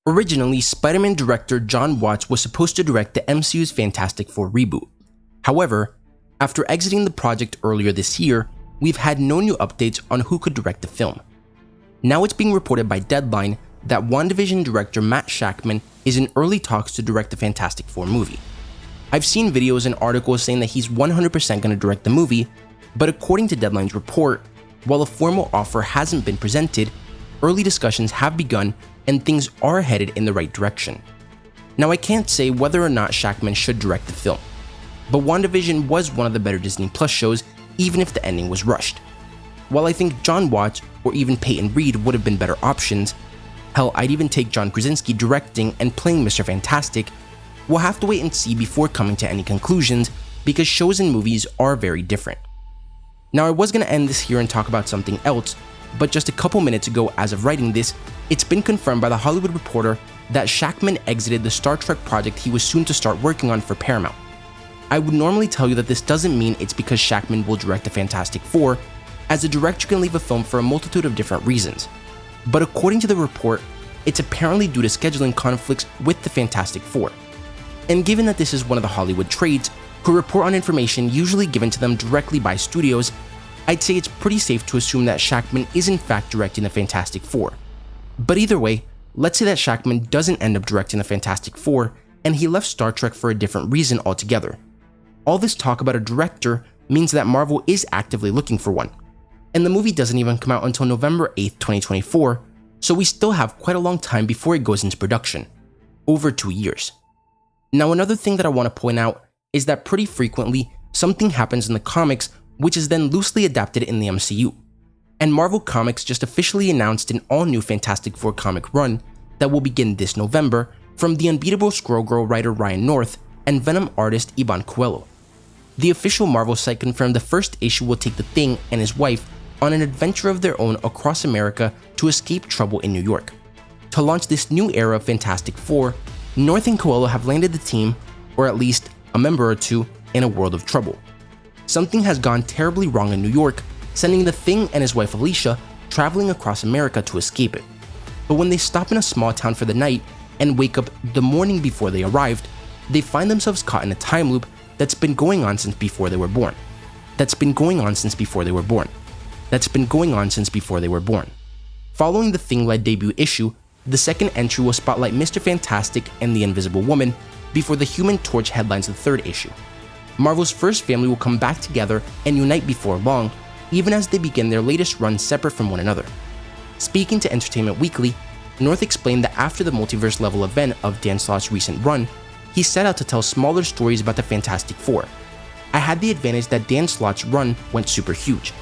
Originally, Spider-Man director Jon Watts was supposed to direct the MCU's Fantastic Four reboot. However, after exiting the project earlier this year, we've had no new updates on who could direct the film. Now it's being reported by Deadline that WandaVision director Matt Shakman is in early talks to direct the Fantastic Four movie. I've seen videos and articles saying that he's 100% going to direct the movie, but according to Deadline's report, while a formal offer hasn't been presented, early discussions have begun and things are headed in the right direction. Now I can't say whether or not Shakman should direct the film, but WandaVision was one of the better Disney Plus shows even if the ending was rushed. While I think Jon Watts or even Peyton Reed would have been better options, hell, I'd even take John Krasinski directing and playing Mr. Fantastic, we'll have to wait and see before coming to any conclusions because shows and movies are very different. Now I was going to end this here and talk about something else, but just a couple minutes ago as of writing this, it's been confirmed by The Hollywood Reporter that Shakman exited the Star Trek project he was soon to start working on for Paramount. I would normally tell you that this doesn't mean it's because Shakman will direct the Fantastic Four, as a director can leave a film for a multitude of different reasons. But according to the report, it's apparently due to scheduling conflicts with the Fantastic Four. And given that this is one of the Hollywood trades, who report on information usually given to them directly by studios, I'd say it's pretty safe to assume that Shakman is in fact directing the Fantastic Four. But either way, let's say that Shakman doesn't end up directing the Fantastic Four and he left Star Trek for a different reason altogether. All this talk about a director means that Marvel is actively looking for one. And the movie doesn't even come out until November 8th, 2024, so we still have quite a long time before it goes into production. Over 2 years. Now another thing that I want to point out is that pretty frequently something happens in the comics which is then loosely adapted in the MCU. And Marvel Comics just officially announced an all-new Fantastic Four comic run that will begin this November from the unbeatable Squirrel Girl writer Ryan North and Venom artist Iban Coelho. The official Marvel site confirmed the first issue will take the Thing and his wife on an adventure of their own across America to escape trouble in New York. To launch this new era of Fantastic Four, North and Coelho have landed the team, or at least a member or two, in a world of trouble. Something has gone terribly wrong in New York, sending the Thing and his wife Alicia traveling across America to escape it. But when they stop in a small town for the night and wake up the morning before they arrived, they find themselves caught in a time loop that's been going on since before they were born. That's been going on since before they were born. That's been going on since before they were born. Following the Thing-led debut issue, the second entry will spotlight Mr. Fantastic and the Invisible Woman before the Human Torch headlines the third issue. Marvel's first family will come back together and unite before long, even as they begin their latest run separate from one another. Speaking to Entertainment Weekly, North explained that after the multiverse level event of Dan Slott's recent run, he set out to tell smaller stories about the Fantastic Four. I had the advantage that Dan Slott's run went super huge.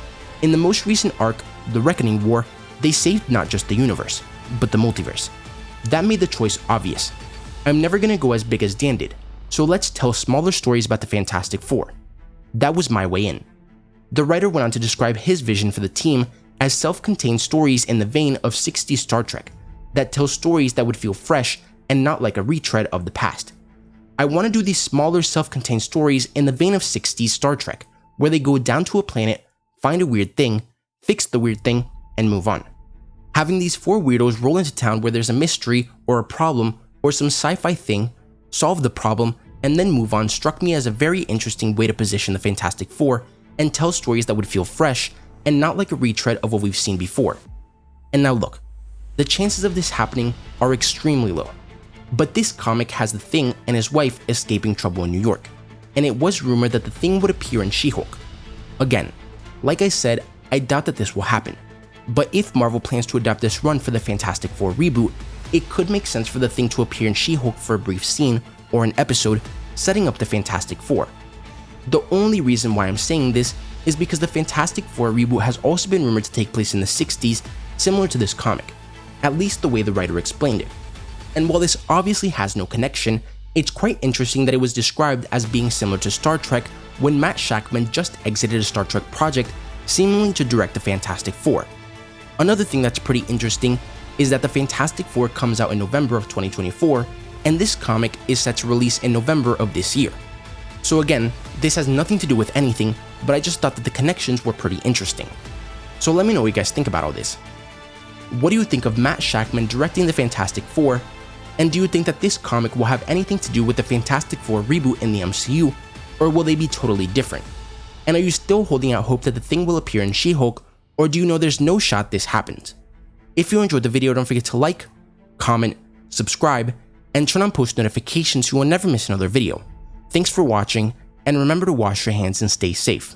In the most recent arc, The Reckoning War, they saved not just the universe, but the multiverse. That made the choice obvious. I'm never gonna go as big as Dan did, so let's tell smaller stories about the Fantastic Four. That was my way in. The writer went on to describe his vision for the team as self-contained stories in the vein of 60s Star Trek, that tell stories that would feel fresh and not like a retread of the past. I want to do these smaller self-contained stories in the vein of 60s Star Trek, where they go down to a planet, find a weird thing, fix the weird thing, and move on. Having these four weirdos roll into town where there's a mystery or a problem or some sci-fi thing, solve the problem, and then move on struck me as a very interesting way to position the Fantastic Four and tell stories that would feel fresh and not like a retread of what we've seen before. And now look, the chances of this happening are extremely low. But this comic has the Thing and his wife escaping trouble in New York, and it was rumored that the Thing would appear in She-Hulk. Again, like I said, I doubt that this will happen. But if Marvel plans to adapt this run for the Fantastic Four reboot, it could make sense for the Thing to appear in She-Hulk for a brief scene or an episode setting up the Fantastic Four. The only reason why I'm saying this is because the Fantastic Four reboot has also been rumored to take place in the 60s, similar to this comic, at least the way the writer explained it. And while this obviously has no connection, it's quite interesting that it was described as being similar to Star Trek when Matt Shakman just exited a Star Trek project seemingly to direct the Fantastic Four. Another thing that's pretty interesting is that the Fantastic Four comes out in November of 2024, and this comic is set to release in November of this year. So again, this has nothing to do with anything, but I just thought that the connections were pretty interesting. So let me know what you guys think about all this. What do you think of Matt Shakman directing the Fantastic Four, And do you think that this comic will have anything to do with the Fantastic Four reboot in the MCU, or will they be totally different? And are you still holding out hope that the Thing will appear in She-Hulk, or do you know there's no shot this happens? If you enjoyed the video, don't forget to like, comment, subscribe, and turn on post notifications so you will never miss another video. Thanks for watching, and remember to wash your hands and stay safe.